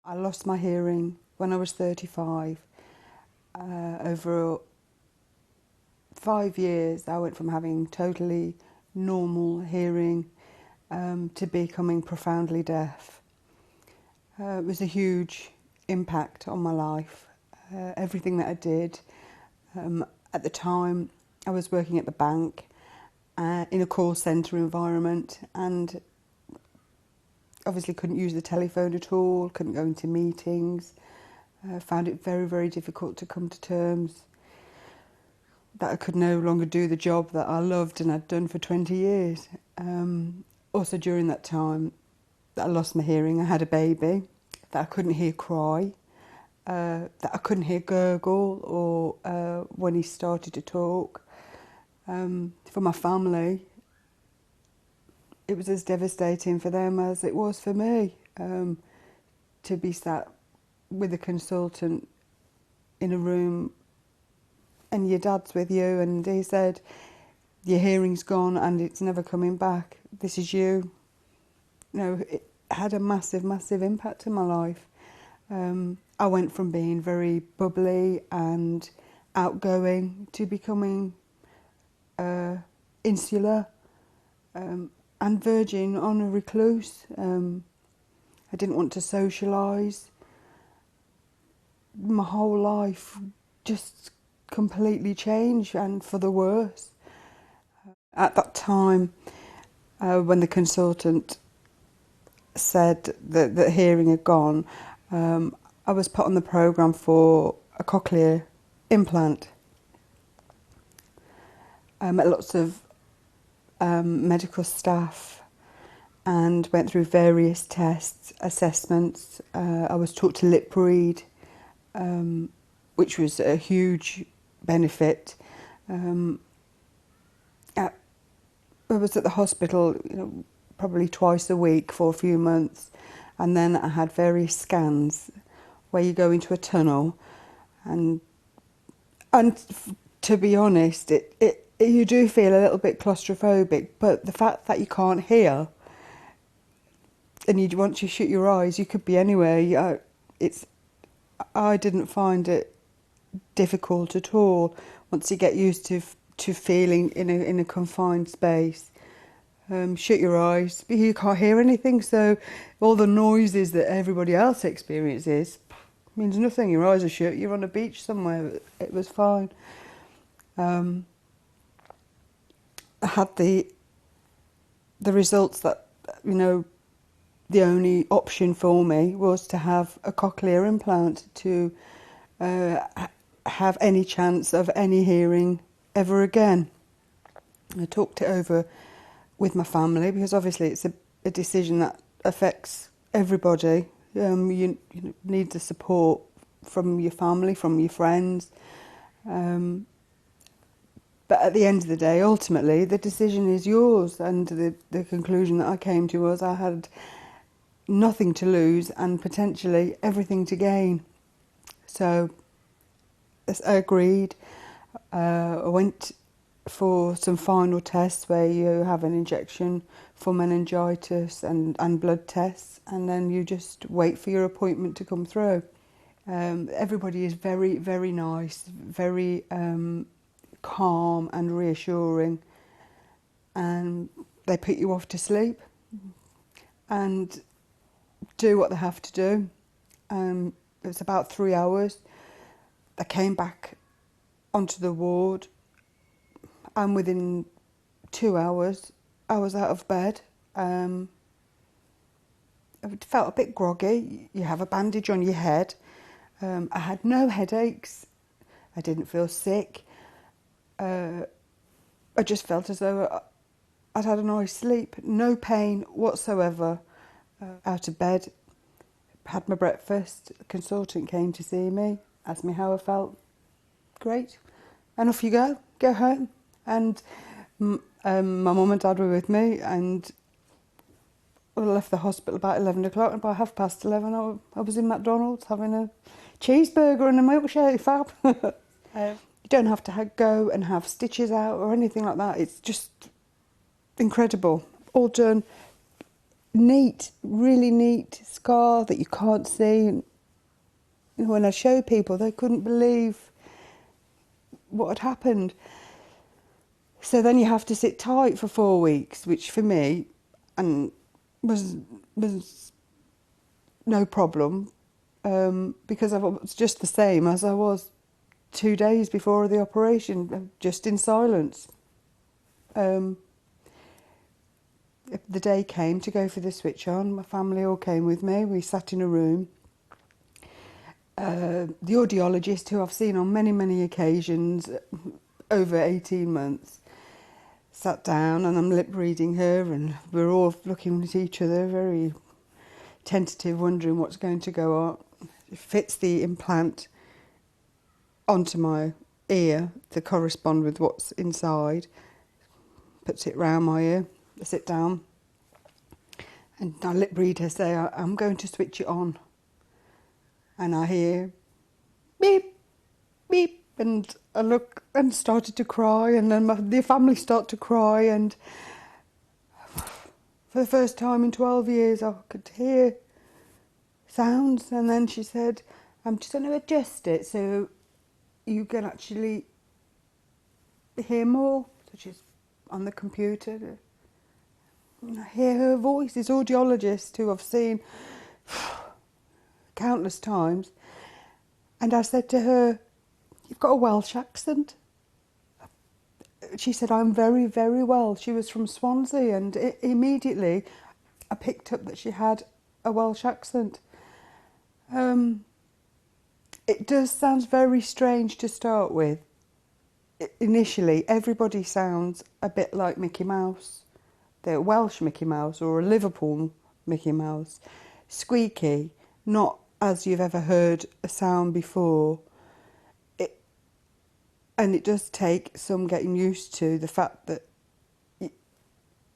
I lost my hearing when I was 35. Over 5 years, I went from having totally normal hearing to becoming profoundly deaf. It was a huge impact on my life. Everything that I did. At the time, I was working at the bank in a call centre environment, and obviously couldn't use the telephone at all, couldn't go into meetings. Found it very, very difficult to come to terms that I could no longer do the job that I loved and had done for 20 years. Also during that time that I lost my hearing, I had a baby that I couldn't hear cry, that I couldn't hear gurgle or when he started to talk. For my family, it was as devastating for them as it was for me, to be sat with a consultant in a room and your dad's with you and he said, your hearing's gone and it's never coming back. This is you. You know, it had a massive, massive impact in my life. I went from being very bubbly and outgoing to becoming insular and verging on a recluse. I didn't want to socialise. My whole life just completely changed, and for the worse. At that time, when the consultant said that the hearing had gone, I was put on the programme for a Cochlear implant. I met lots of medical staff and went through various tests, assessments. I was taught to lip read, which was a huge benefit. I was at the hospital, probably twice a week for a few months, and then I had various scans where you go into a tunnel, and to be honest, you do feel a little bit claustrophobic, but the fact that you can't hear, and once you shut your eyes, you could be anywhere. I didn't find it difficult at all once you get used to feeling in a confined space. Shut your eyes, you can't hear anything, so all the noises that everybody else experiences means nothing. Your eyes are shut, you're on a beach somewhere. It was fine. I had the results that, the only option for me was to have a cochlear implant to have any chance of any hearing ever again. I talked it over with my family because obviously it's a decision that affects everybody. You need the support from your family, from your friends. But at the end of the day, ultimately, the decision is yours, and the conclusion that I came to was I had nothing to lose and potentially everything to gain. So I agreed. I went for some final tests where you have an injection for meningitis and blood tests, and then you just wait for your appointment to come through. Everybody is very, very nice, very calm and reassuring, and they put you off to sleep and do what they have to do. It was about 3 hours. I came back onto the ward, and within 2 hours I was out of bed. I felt a bit groggy. You have a bandage on your head. I had no headaches. I didn't feel sick. I just felt as though I'd had a nice sleep. No pain whatsoever. Out of bed, had my breakfast. The consultant came to see me, asked me how I felt. Great. And off you go home. And my mum and dad were with me, and I left the hospital about 11 o'clock, and by 11:30 I was in McDonald's having a cheeseburger and a milkshake. Fab. You don't have to go and have stitches out or anything like that. It's just incredible. All done neat, really neat scar that you can't see. And when I showed people, they couldn't believe what had happened. So then you have to sit tight for 4 weeks, which for me and was no problem, because I was just the same as I was 2 days before the operation, just in silence. The day came to go for the switch on. My family all came with me. We sat in a room. The audiologist, who I've seen on many, many occasions over 18 months, sat down, and I'm lip reading her, and we're all looking at each other, very tentative, wondering what's going to go on. Fits the implant onto my ear to correspond with what's inside, puts it round my ear. I sit down, and I lip read her say, I'm going to switch it on. And I hear beep, beep, and I look and started to cry, and then the family start to cry, and for the first time in 12 years I could hear sounds. And then she said, I'm just going to adjust it so you can actually hear more. So she's on the computer. And I hear her voice, this audiologist who I've seen countless times. And I said to her, you've got a Welsh accent. She said, I'm very, very well. She was from Swansea, and immediately I picked up that she had a Welsh accent. It does sound very strange to start with. Initially, everybody sounds a bit like Mickey Mouse. They're Welsh Mickey Mouse or a Liverpool Mickey Mouse. Squeaky, not as you've ever heard a sound before. And it does take some getting used to the fact that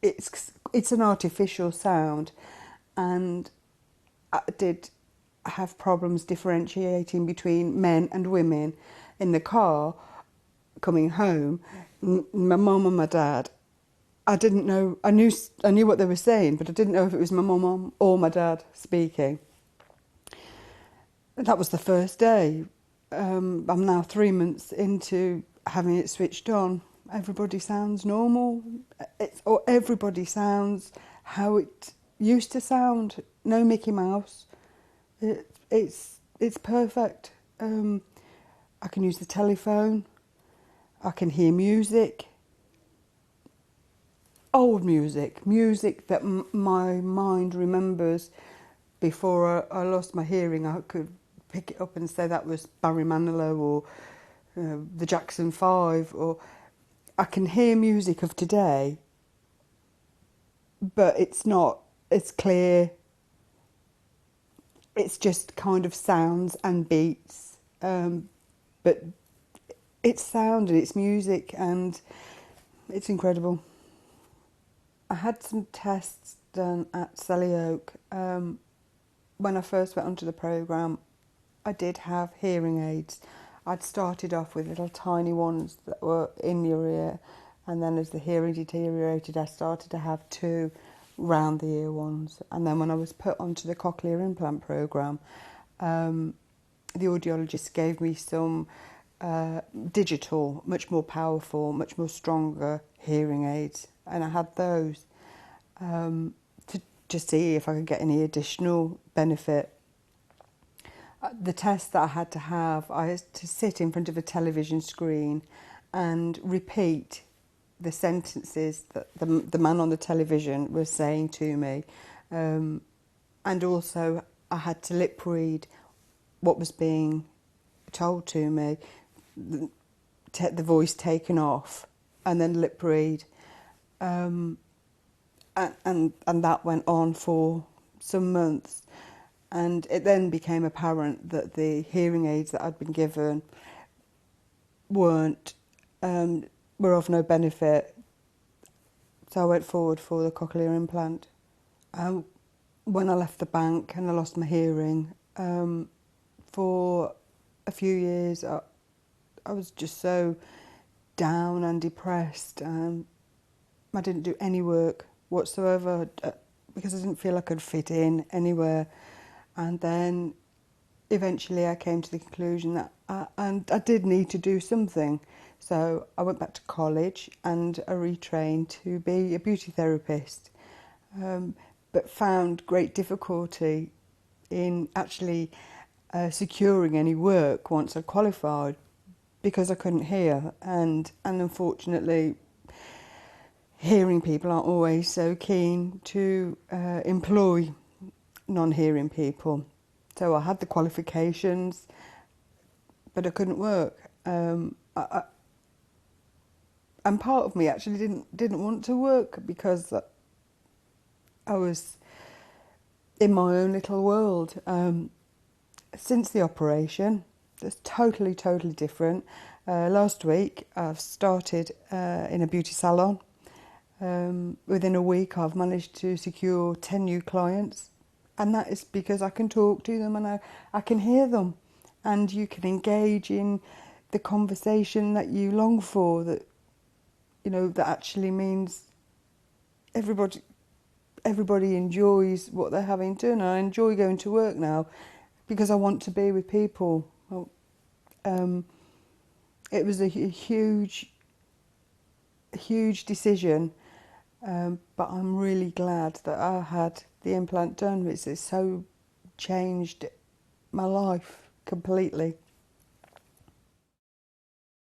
it's an artificial sound, and I did have problems differentiating between men and women in the car coming home. My mum and my dad, I didn't know. I knew what they were saying, but I didn't know if it was my mum or my dad speaking. That was the first day. I'm now 3 months into having it switched on. Everybody sounds normal. Or everybody sounds how it used to sound. No Mickey Mouse. It's perfect. I can use the telephone. I can hear music. Old music that my mind remembers. Before I lost my hearing, I could pick it up and say that was Barry Manilow or the Jackson 5, or I can hear music of today, but it's not as clear. It's just kind of sounds and beats, but it's sound and it's music, and it's incredible. I had some tests done at Selly Oak. When I first went onto the programme, I did have hearing aids. I'd started off with little tiny ones that were in your ear, and then as the hearing deteriorated, I started to have 2 round the ear ones. And then when I was put onto the Cochlear implant programme, the audiologist gave me some digital, much more powerful, much more stronger hearing aids, and I had those to see if I could get any additional benefit. The test that I had to sit in front of a television screen and repeat the sentences that the man on the television was saying to me, and also I had to lip read what was being told to me, the voice taken off, and then lip read, and that went on for some months. And it then became apparent that the hearing aids that I'd been given were of no benefit. So I went forward for the cochlear implant. When I left the bank and I lost my hearing, for a few years I was just so down and depressed. I didn't do any work whatsoever. because I didn't feel I could fit in anywhere. And then eventually I came to the conclusion that I did need to do something. So I went back to college and I retrained to be a beauty therapist, but found great difficulty in actually securing any work once I qualified because I couldn't hear, and unfortunately hearing people aren't always so keen to employ non-hearing people. So I had the qualifications, but I couldn't work. And part of me actually didn't want to work because I was in my own little world. Since the operation, it's totally different. Last week I've started in a beauty salon. Within a week I've managed to secure 10 new clients, and that is because I can talk to them and I can hear them, and you can engage in the conversation that you long for, that that actually means everybody enjoys what they're having done. And I enjoy going to work now because I want to be with people. It was a huge decision, but I'm really glad that I had the implant done. It's so changed my life completely.